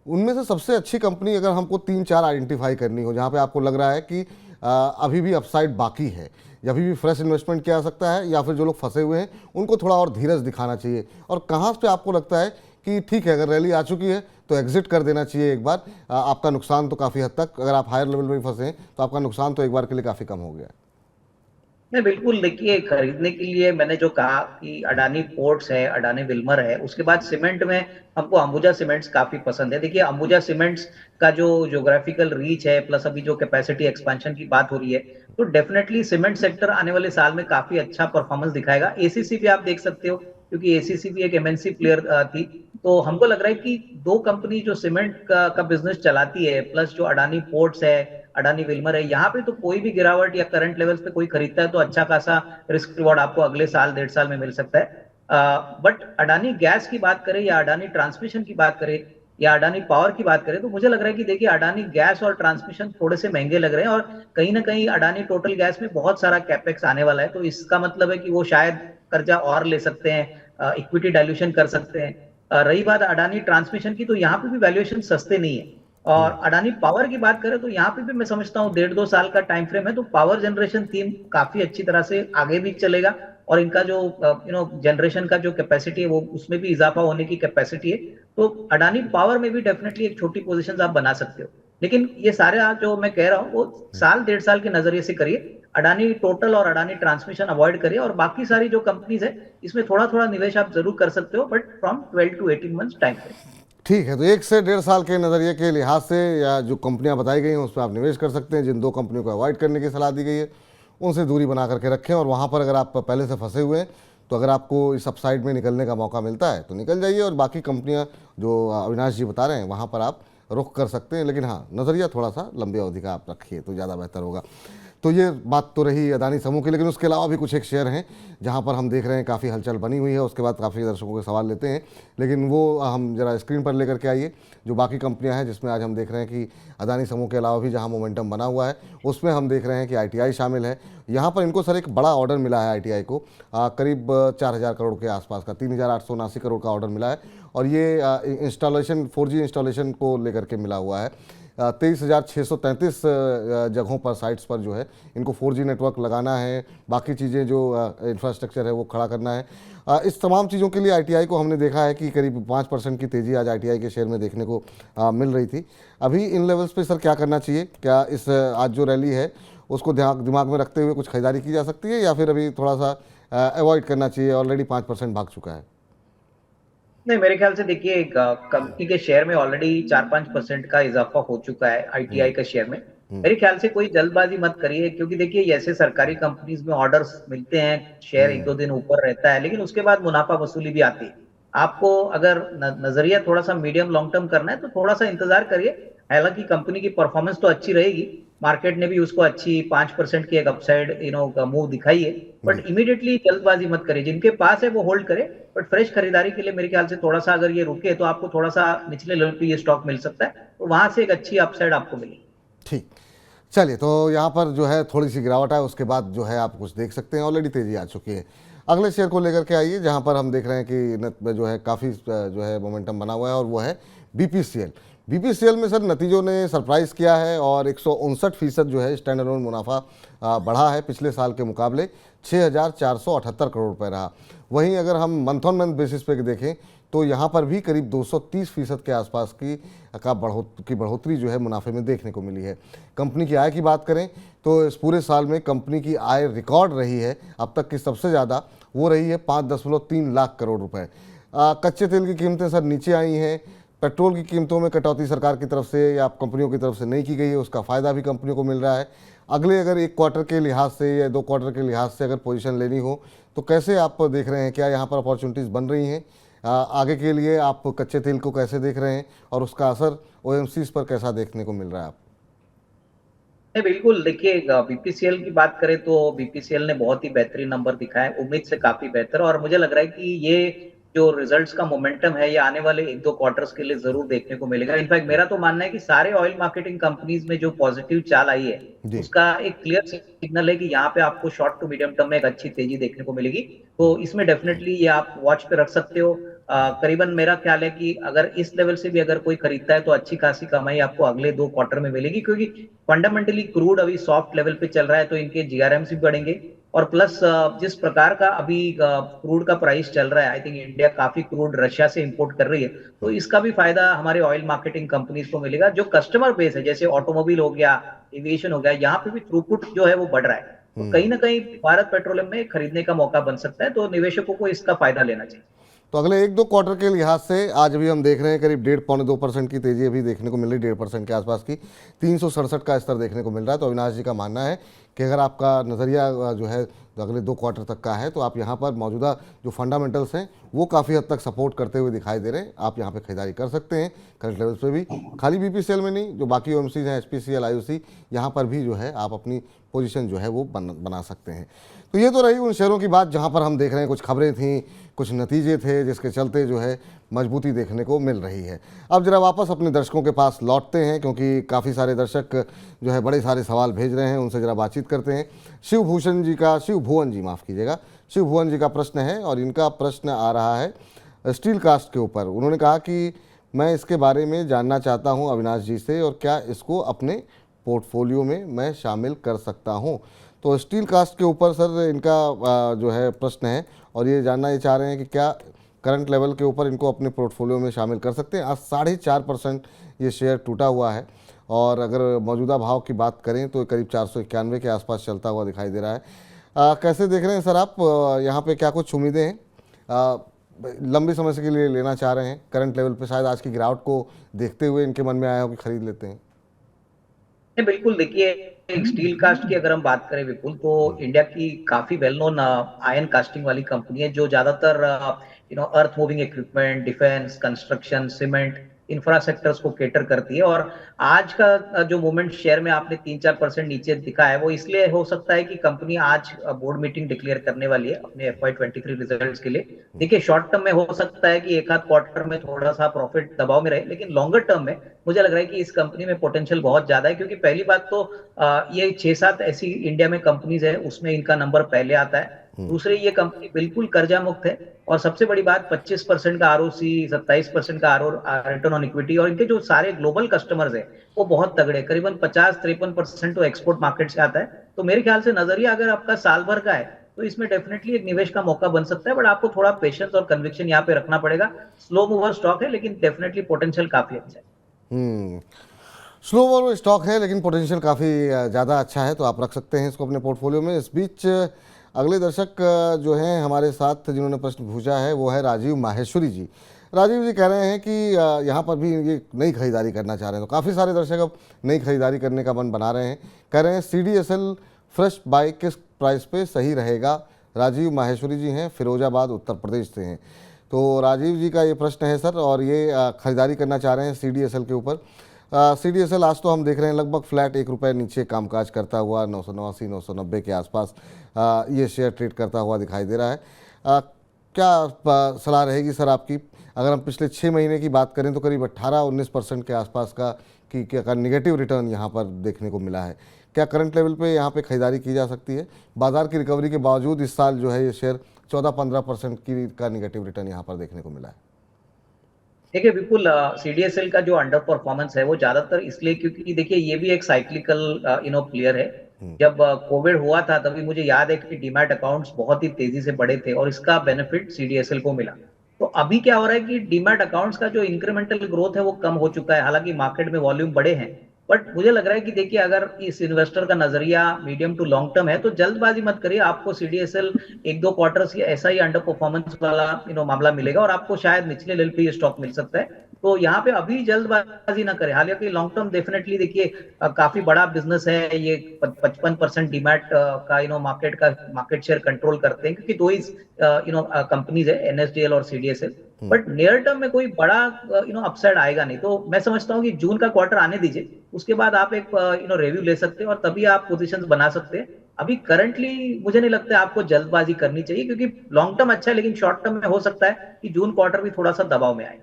उनमें से सबसे अच्छी कंपनी अगर हमको 3-4 आइडेंटिफाई करनी हो जहाँ पे आपको लग रहा है कि अभी भी अपसाइड बाकी है, या अभी भी फ्रेश इन्वेस्टमेंट किया जा सकता है, या फिर जो लोग फंसे हुए हैं उनको थोड़ा और धीरज दिखाना चाहिए, और कहाँ पे आपको लगता है कि ठीक है अगर रैली आ चुकी है तो एग्जिट कर देना चाहिए एक बार, आपका नुकसान तो काफ़ी हद तक, अगर आप हायर लेवल में भी फंसे हैं तो आपका नुकसान तो एक बार के लिए काफ़ी कम हो गया है। नहीं, बिल्कुल देखिए, खरीदने के लिए मैंने जो कहा कि अडानी पोर्ट्स है, अडानी विल्मर है, उसके बाद सीमेंट में हमको अंबुजा सीमेंट्स काफी पसंद है। देखिए, अंबुजा सीमेंट्स का जो ज्योग्राफिकल रीच है, प्लस अभी जो कैपेसिटी एक्सपेंशन की बात हो रही है, तो डेफिनेटली सीमेंट सेक्टर आने वाले साल में काफी अच्छा परफॉर्मेंस दिखाएगा। एसीसी भी आप देख सकते हो, क्योंकि एसीसी भी एक एमएनसी प्लेयर थी। तो हमको लग रहा है कि दो कंपनी जो सीमेंट का बिजनेस चलाती है, प्लस जो अडानी पोर्ट्स है, अडानी विल्मर है, यहाँ पे तो कोई भी गिरावट या करंट लेवल्स पे कोई खरीदता है तो अच्छा खासा रिस्क रिवॉर्ड आपको अगले साल 1.5 साल में मिल सकता है। बट अडानी गैस की बात करें या अडानी ट्रांसमिशन की बात करें या अडानी पावर की बात करें, तो मुझे लग रहा है कि देखिए, अडानी गैस और ट्रांसमिशन थोड़े से महंगे लग रहे हैं, और कहीं ना कहीं अडानी टोटल गैस में बहुत सारा कैपेक्स आने वाला है, तो इसका मतलब है कि वो शायद कर्जा और ले सकते हैं, इक्विटी डायल्यूशन कर सकते हैं। रही बात अडानी ट्रांसमिशन की, तो यहाँ पे भी वैल्यूएशन सस्ते नहीं है। और अडानी पावर की बात करें तो यहाँ पे भी मैं समझता हूँ 1.5-2 साल का टाइम फ्रेम है, तो पावर जनरेशन थीम काफी अच्छी तरह से आगे भी चलेगा, और इनका जो जनरेशन का जो कैपेसिटी है वो उसमें भी इजाफा होने की कैपेसिटी है। तो अडानी पावर में भी डेफिनेटली एक छोटी पोजीशन आप बना सकते हो, लेकिन ये सारे आप जो मैं कह रहा हूँ वो साल 1.5 साल के नजरिए से करिए। अडानी टोटल और अडानी ट्रांसमिशन अवॉइड करिए, और बाकी सारी जो कंपनीज है इसमें थोड़ा थोड़ा निवेश आप जरूर कर सकते हो, but from 12 to 18 months time frame. ठीक है, तो 1 से 1.5 साल के नज़रिए के लिहाज से या जो कंपनियां बताई गई हैं उस पर आप निवेश कर सकते हैं। जिन 2 कंपनियों को अवॉइड करने की सलाह दी गई है उनसे दूरी बना करके रखें, और वहाँ पर अगर आप पहले से फंसे हुए हैं तो अगर आपको इस अपसाइड में निकलने का मौका मिलता है तो निकल जाइए, और बाकी कंपनियां जो अविनाश जी बता रहे हैं वहाँ पर आप रुख कर सकते हैं, लेकिन हाँ नज़रिया थोड़ा सा लंबी अवधि का आप रखिए तो ज़्यादा बेहतर होगा। तो ये बात तो रही अदानी समूह की, लेकिन उसके अलावा भी कुछ एक शेयर हैं जहां पर हम देख रहे हैं काफ़ी हलचल बनी हुई है। उसके बाद काफ़ी दर्शकों के सवाल लेते हैं, लेकिन वो हम जरा स्क्रीन पर लेकर के आइए। जो बाकी कंपनियां हैं जिसमें आज हम देख रहे हैं कि अदानी समूह के अलावा भी जहां मोमेंटम बना हुआ है उसमें हम देख रहे हैं कि ITI शामिल है। यहाँ पर इनको सर एक बड़ा ऑर्डर मिला है ITI को, करीब 4,000 करोड़ के आसपास का, 3,879 करोड़ का ऑर्डर मिला है, और ये इंस्टॉलेशन 4G इंस्टॉलेशन को लेकर के मिला हुआ है। 23,633 जगहों पर, साइट्स पर जो है इनको 4G नेटवर्क लगाना है, बाकी चीज़ें जो इंफ्रास्ट्रक्चर है वो खड़ा करना है। इस तमाम चीज़ों के लिए ITI को हमने देखा है कि करीब 5% की तेज़ी आज ITI के शेयर में देखने को मिल रही थी। अभी इन लेवल्स पे सर क्या करना चाहिए? क्या इस आज जो रैली है उसको दिमाग में रखते हुए कुछ खरीदारी की जा सकती है, या फिर अभी थोड़ा सा अवॉइड करना चाहिए, ऑलरेडी 5% भाग चुका है? नहीं, मेरे ख्याल से देखिए, कंपनी के शेयर में ऑलरेडी 4-5% का इजाफा हो चुका है आईटीआई का शेयर में। मेरे ख्याल से कोई जल्दबाजी मत करिए, क्योंकि देखिए ऐसे सरकारी कंपनीज में ऑर्डर्स मिलते हैं, शेयर 1-2 दिन ऊपर रहता है, लेकिन उसके बाद मुनाफा वसूली भी आती है। आपको अगर नजरिया थोड़ा सा मीडियम लॉन्ग टर्म करना है तो थोड़ा सा इंतजार करिए। हालांकि कंपनी की परफॉर्मेंस तो अच्छी रहेगी, मार्केट ने भी उसको अच्छी 5% की एक अपसाइड मूव दिखाई है, बट इमीडिएटली जल्दबाजी मत करिए। जिनके पास है वो होल्ड करे, बट फ्रेश खरीदारी के लिए मेरे ख्याल से थोड़ा सा अगर ये रुके तो आपको थोड़ा सा निचले लेवल पे ये स्टॉक मिल सकता है, तो वहां से एक अच्छी अपसाइड आपको मिलेगी। ठीक, चलिए, तो यहाँ पर जो है थोड़ी सी गिरावट है, उसके बाद जो है आप कुछ देख सकते हैं, ऑलरेडी तेज़ी आ चुकी है। अगले शेयर को लेकर के आइए जहाँ पर हम देख रहे हैं कि जो है काफ़ी जो है मोमेंटम बना हुआ है, और वो है BPCL। BPCL में सर नतीजों ने सरप्राइज़ किया है, और 159% जो है स्टैंड अलोन मुनाफा बढ़ा है पिछले साल के मुकाबले, 6,478 करोड़ रुपये रहा। वहीं अगर हम मंथ ऑन मंथ बेसिस पे देखें तो यहाँ पर भी करीब 230% के आसपास की बढ़ोतरी जो है मुनाफे में देखने को मिली है। कंपनी की आय की बात करें तो इस पूरे साल में कंपनी की आय रिकॉर्ड रही है, अब तक की सबसे ज़्यादा वो रही है 5.3 लाख करोड़ रुपए। कच्चे तेल की कीमतें सर नीचे आई हैं, पेट्रोल की कीमतों में कटौती सरकार की तरफ से या कंपनियों की तरफ से नहीं की गई है, उसका फ़ायदा भी कंपनियों को मिल रहा है। अगले अगर 1 क्वार्टर के लिहाज से या 2 क्वार्टर के लिहाज से अगर पोजीशन लेनी हो तो कैसे आप देख रहे हैं? क्या यहाँ पर अपॉर्चुनिटीज़ बन रही हैं आगे के लिए? आप कच्चे तेल को कैसे देख रहे हैं और उसका असर OMCs पर कैसा देखने को मिल रहा है आप? नहीं बिल्कुल, देखिए बीपीसीएल की बात करें तो बीपीसीएल ने बहुत ही बेहतरीन नंबर दिखाए, उम्मीद से काफी बेहतर, और मुझे लग रहा है कि ये जो रिजल्ट्स का मोमेंटम है ये आने वाले 1-2 क्वार्टर्स के लिए जरूर देखने को मिलेगा। इनफैक्ट मेरा तो मानना है कि सारे ऑयल मार्केटिंग कंपनीज में जो पॉजिटिव चाल आई है जी। उसका एक क्लियर सिग्नल है कि यहाँ पे आपको शॉर्ट टू मीडियम टर्म में एक अच्छी तेजी देखने को मिलेगी। तो इसमें डेफिनेटली ये आप वॉच पे रख सकते हो। करीबन मेरा ख्याल है कि अगर इस लेवल से भी अगर कोई खरीदता है तो अच्छी खासी कमाई आपको अगले 2 क्वार्टर में मिलेगी, क्योंकि फंडामेंटली क्रूड अभी सॉफ्ट लेवल पे चल रहा है तो इनके जीआरएम्स भी बढ़ेंगे। और प्लस जिस प्रकार का अभी क्रूड का प्राइस चल रहा है, आई थिंक इंडिया काफी क्रूड रशिया से इंपोर्ट कर रही है, तो इसका भी फायदा हमारे ऑयल मार्केटिंग कंपनीज को मिलेगा। जो कस्टमर बेस है जैसे ऑटोमोबाइल हो गया, एविएशन हो गया, यहाँ पे भी थ्रूपुट जो है वो बढ़ रहा है, तो कहीं ना कहीं भारत पेट्रोलियम में खरीदने का मौका बन सकता है, तो निवेशकों को इसका फायदा लेना चाहिए। तो अगले 1-2 क्वार्टर के लिहाज से आज भी हम देख रहे हैं करीब 1.5-2% की तेजी अभी देखने को मिल रही है, 1.5% के आसपास की 367 का स्तर देखने को मिल रहा है। तो अविनाश जी का मानना है कि अगर आपका नज़रिया जो है जो अगले 2 क्वार्टर तक का है तो आप यहाँ पर मौजूदा जो फंडामेंटल्स हैं वो काफ़ी हद तक सपोर्ट करते हुए दिखाई दे रहे हैं। आप यहाँ पे खरीदारी कर सकते हैं करंट लेवल्स पे भी, खाली बीपीसीएल में नहीं, जो बाकी ओएमसीज हैं, एचपीसीएल, आईओसी, यहाँ पर भी जो है आप अपनी पोजीशन जो है वो बना सकते हैं। तो ये तो रही उन शेयरों की बात जहाँ पर हम देख रहे हैं कुछ खबरें थीं, कुछ नतीजे थे जिसके चलते जो है मजबूती देखने को मिल रही है। अब जरा वापस अपने दर्शकों के पास लौटते हैं, क्योंकि काफ़ी सारे दर्शक जो है बड़े सारे सवाल भेज रहे हैं, उनसे जरा बातचीत करते हैं। शिवभूषण जी, माफ़ कीजिएगा, शिवभुवन जी का प्रश्न है और इनका प्रश्न आ रहा है स्टील कास्ट के ऊपर। उन्होंने कहा कि मैं इसके बारे में जानना चाहता हूं अविनाश जी से, और क्या इसको अपने पोर्टफोलियो में मैं शामिल कर सकता हूं। तो स्टील कास्ट के ऊपर सर इनका जो है प्रश्न है, और ये जानना ये चाह रहे हैं कि क्या करंट लेवल के ऊपर इनको अपने पोर्टफोलियो में शामिल कर सकते हैं। आज 4.5% ये शेयर टूटा हुआ है, और अगर मौजूदा भाव की बात करें तो करीब 491 के आसपास चलता हुआ दिखाई दे रहा है। कैसे देख रहे हैं सर आप, यहाँ पे क्या कुछ उम्मीदें हैं, लंबी समय से के लिए लेना चाह रहे हैं करंट लेवल पे, शायद आज की गिरावट को देखते हुए इनके मन में आया हो कि खरीद लेते हैं। बिल्कुल, देखिए स्टील कास्ट की अगर हम बात करें विपुल, तो इंडिया की काफी वेल नोन आयरन कास्टिंग वाली कंपनी है जो ज्यादातर earth moving equipment, defence, construction, cement, infra sectors को केटर करती है। और आज का जो मूवमेंट शेयर में आपने 3-4% नीचे दिखा है वो इसलिए हो सकता है कि कंपनी आज बोर्ड मीटिंग डिक्लेयर करने वाली है अपने FY23 रिजल्ट्स के लिए। देखिए शॉर्ट टर्म में हो सकता है कि एक आध क्वार्टर में थोड़ा सा प्रॉफिट दबाव में रहे, लेकिन लॉन्गर टर्म में मुझे लग रहा है कि इस कंपनी में पोटेंशियल बहुत ज्यादा है, क्योंकि पहली बात तो ये 6-7 ऐसी इंडिया में कंपनीज है उसमें इनका नंबर पहले आता है। दूसरे, ये कंपनी बिल्कुल कर्जा मुक्त है, और सबसे बड़ी बात 25% का आरओसी, 27% का रिटर्न ऑन इक्विटी, और इनके जो सारे ग्लोबल कस्टमर्स है वो बहुत तगड़े, करीबन 50-53% तो एक्सपोर्ट मार्केट से आता है। तो मेरे ख्याल से नजरिया अगर आपका साल भर का है तो इसमें डेफिनेटली एक निवेश का मौका बन सकता है, बट आपको थोड़ा पेशेंस और कन्विक्शन यहाँ पे रखना पड़ेगा। स्लो मूवर स्टॉक है लेकिन डेफिनेटली पोटेंशियल काफी अच्छा है। स्लो मूवर स्टॉक है लेकिन पोटेंशियल काफ़ी ज़्यादा अच्छा है, तो आप रख सकते हैं इसको अपने पोर्टफोलियो में। इस बीच अगले दर्शक जो हैं हमारे साथ जिन्होंने प्रश्न पूछा है वो है राजीव माहेश्वरी जी। राजीव जी कह रहे हैं कि यहाँ पर भी ये नई खरीदारी करना चाह रहे हैं, तो काफ़ी सारे दर्शक अब नई खरीदारी करने का मन बना रहे हैं। कह रहे हैं CDSL फ्रेश बाय किस प्राइस पे सही रहेगा। राजीव माहेश्वरी जी हैं, फिरोजाबाद उत्तर प्रदेश से हैं। तो राजीव जी का ये प्रश्न है सर, और ये खरीदारी करना चाह रहे हैं CDSL के ऊपर। CDSL आज तो हम देख रहे हैं लगभग फ्लैट ₹1 नीचे कामकाज करता हुआ 989-990 के आसपास ये शेयर ट्रेड करता हुआ दिखाई दे रहा है। क्या सलाह रहेगी सर आपकी, अगर हम पिछले 6 महीने की बात करें तो करीब 18-19% के आसपास का निगेटिव रिटर्न यहाँ पर देखने को मिला है। क्या करंट लेवल पे यहाँ पे खरीदारी की जा सकती है? बाजार की रिकवरी के बावजूद इस साल जो है ये शेयर 14-15% का निगेटिव रिटर्न यहाँ पर देखने को मिला है। देखिए विपुल, CDSL का जो अंडर परफॉर्मेंस है वो ज्यादातर इसलिए क्योंकि देखिए ये भी एक साइक्लिकल प्लेयर है। जब कोविड हुआ था तभी मुझे याद है कि डीमैट अकाउंट्स बहुत ही तेजी से बढ़े थे और इसका बेनिफिट CDSL को मिला। तो अभी क्या हो रहा है कि डीमैट अकाउंट्स का जो इंक्रीमेंटल ग्रोथ है वो कम हो चुका है, हालांकि मार्केट में वॉल्यूम बढ़े हैं, बट मुझे लग रहा है कि देखिए अगर इस इन्वेस्टर का नजरिया मीडियम टू लॉन्ग टर्म है तो जल्दबाजी मत करिए। आपको CDSL 1-2 क्वार्टर्स ऐसा ही अंडर परफॉर्मेंस वाला मामला मिलेगा और आपको शायद निचले लेवल पे ये स्टॉक मिल सकता है। तो यहाँ पे अभी जल्दबाजी ना करें। हालांकि लॉन्ग टर्म डेफिनेटली देखिए काफी बड़ा बिजनेस है ये, 55% डीमैट का मार्केट शेयर कंट्रोल करते हैं, क्योंकि दो ही कंपनीज है, एनएसडीएल और सीडीएसएल। बट नियर टर्म में कोई बड़ा अपसाइड आएगा नहीं। तो मैं समझता हूँ कि जून का क्वार्टर आने दीजिए, उसके बाद आप एक रिव्यू ले सकते हैं और तभी आप पोजीशंस बना सकते हैं। अभी करंटली मुझे नहीं लगता है आपको जल्दबाजी करनी चाहिए, क्योंकि लॉन्ग टर्म अच्छा है, लेकिन शॉर्ट टर्म में हो सकता है कि जून क्वार्टर भी थोड़ा सा दबाव में आए।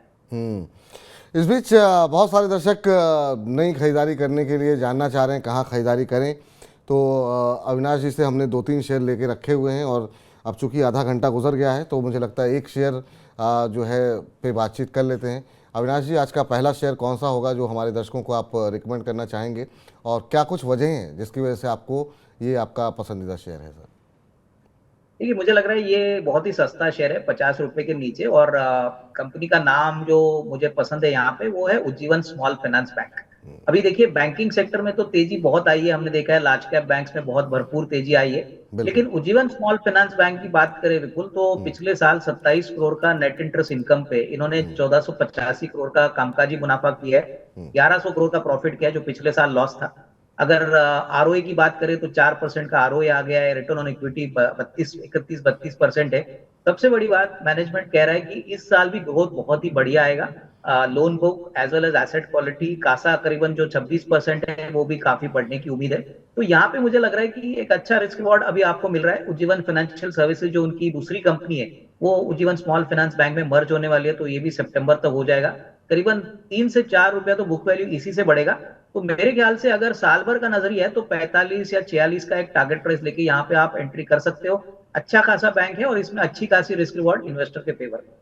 इस बीच बहुत सारे दर्शक नई खरीदारी करने के लिए जानना चाह रहे हैं कहाँ खरीदारी करें। तो अविनाश जी से हमने 2-3 शेयर लेके रखे हुए हैं और अब चूंकि आधा घंटा गुजर गया है तो मुझे लगता है एक शेयर जो है पे बातचीत कर लेते हैं। अविनाश जी, आज का पहला शेयर कौन सा होगा जो हमारे दर्शकों को आप रिकमेंड करना चाहेंगे, और क्या कुछ वजह हैं जिसकी वजह से आपको ये आपका पसंदीदा शेयर है? सर देखिए, मुझे लग रहा है ये बहुत ही सस्ता शेयर है, 50 रुपए के नीचे। और कंपनी का नाम जो मुझे पसंद है यहाँ पे वो है उज्जीवन स्मॉल फाइनेंस बैंक। अभी देखिए बैंकिंग सेक्टर में तो तेजी बहुत आई है, हमने देखा है लार्ज कैप बैंक्स में बहुत भरपूर तेजी आई है। लेकिन उज्जीवन स्मॉल फाइनेंस बैंक की बात करें विपुल, तो पिछले साल 27 करोड़ का नेट इंटरेस्ट इनकम पे इन्होंने 1485 करोड़ का कामकाजी मुनाफा किया है, 1100 करोड़ का प्रॉफिट किया है, जो पिछले साल लॉस था। अगर आरओए की बात करें तो 4% का आरओए आ गया है, रिटर्न ऑन इक्विटी 32% है। सबसे बड़ी बात, मैनेजमेंट कह रहा है कि इस साल भी ग्रोथ बहुत ही बढ़िया आएगा। Loan book as well as asset quality, CASA करीबन जो 26% है वो भी काफी बढ़ने की उम्मीद है। तो यहाँ पे मुझे लग रहा है कि एक अच्छा रिस्क रिवॉर्ड अभी आपको मिल रहा है। उज्जीवन फाइनेंशियल सर्विसेज जो उनकी दूसरी कंपनी है वो उज्जीवन स्मॉल फाइनेंस बैंक में मर्ज होने वाली है, तो ये भी सितंबर तक हो जाएगा। करीबन 3 से 4 रुपया तो बुक वैल्यू इसी से बढ़ेगा। तो मेरे ख्याल से अगर साल भर का नजरिया है तो 45 या 46 का एक टारगेट प्राइस लेके यहाँ पे आप एंट्री कर सकते हो। अच्छा खासा बैंक है और इसमें अच्छी खासी रिस्क रिवॉर्ड इन्वेस्टर के फेवर में।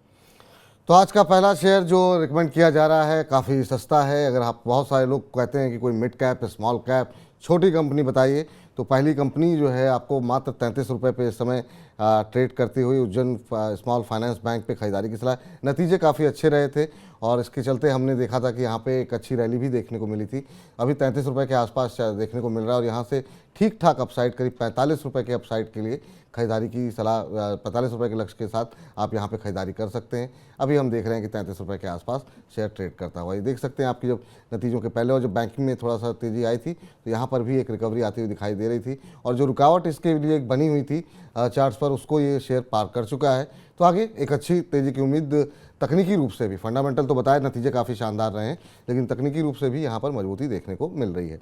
तो आज का पहला शेयर जो रिकमेंड किया जा रहा है काफ़ी सस्ता है। अगर आप, बहुत सारे लोग कहते हैं कि कोई मिड कैप, स्मॉल कैप, छोटी कंपनी बताइए, तो पहली कंपनी जो है आपको मात्र 33 रुपये पे इस समय ट्रेड करती हुई उज्जैन स्मॉल फाइनेंस बैंक पे खरीदारी की सलाह। नतीजे काफ़ी अच्छे रहे थे और इसके चलते हमने देखा था कि यहाँ पे एक अच्छी रैली भी देखने को मिली थी। अभी 33 रुपये के आसपास देखने को मिल रहा है और यहाँ से ठीक ठाक अपसाइड, करीब 45 रुपये के अपसाइड के लिए खरीदारी की सलाह, 45 रुपये के लक्ष्य के साथ आप यहाँ पे खरीदारी कर सकते हैं। अभी हम देख रहे हैं कि 33 रुपये के आसपास शेयर ट्रेड करता हुआ। ये देख सकते हैं आपकी जब नतीजों के पहले और जब बैंकिंग में थोड़ा सा तेज़ी आई थी तो यहाँ पर भी एक रिकवरी आती हुई दिखाई दे रही थी और जो रुकावट इसके लिए एक बनी हुई थी चार्ट्स पर, उसको ये शेयर पार कर चुका है। तो आगे एक अच्छी तेज़ी की उम्मीद तकनीकी रूप से भी, फंडामेंटल तो बताए नतीजे काफ़ी शानदार रहे हैं, लेकिन तकनीकी रूप से भी यहाँ पर मजबूती देखने को मिल रही है।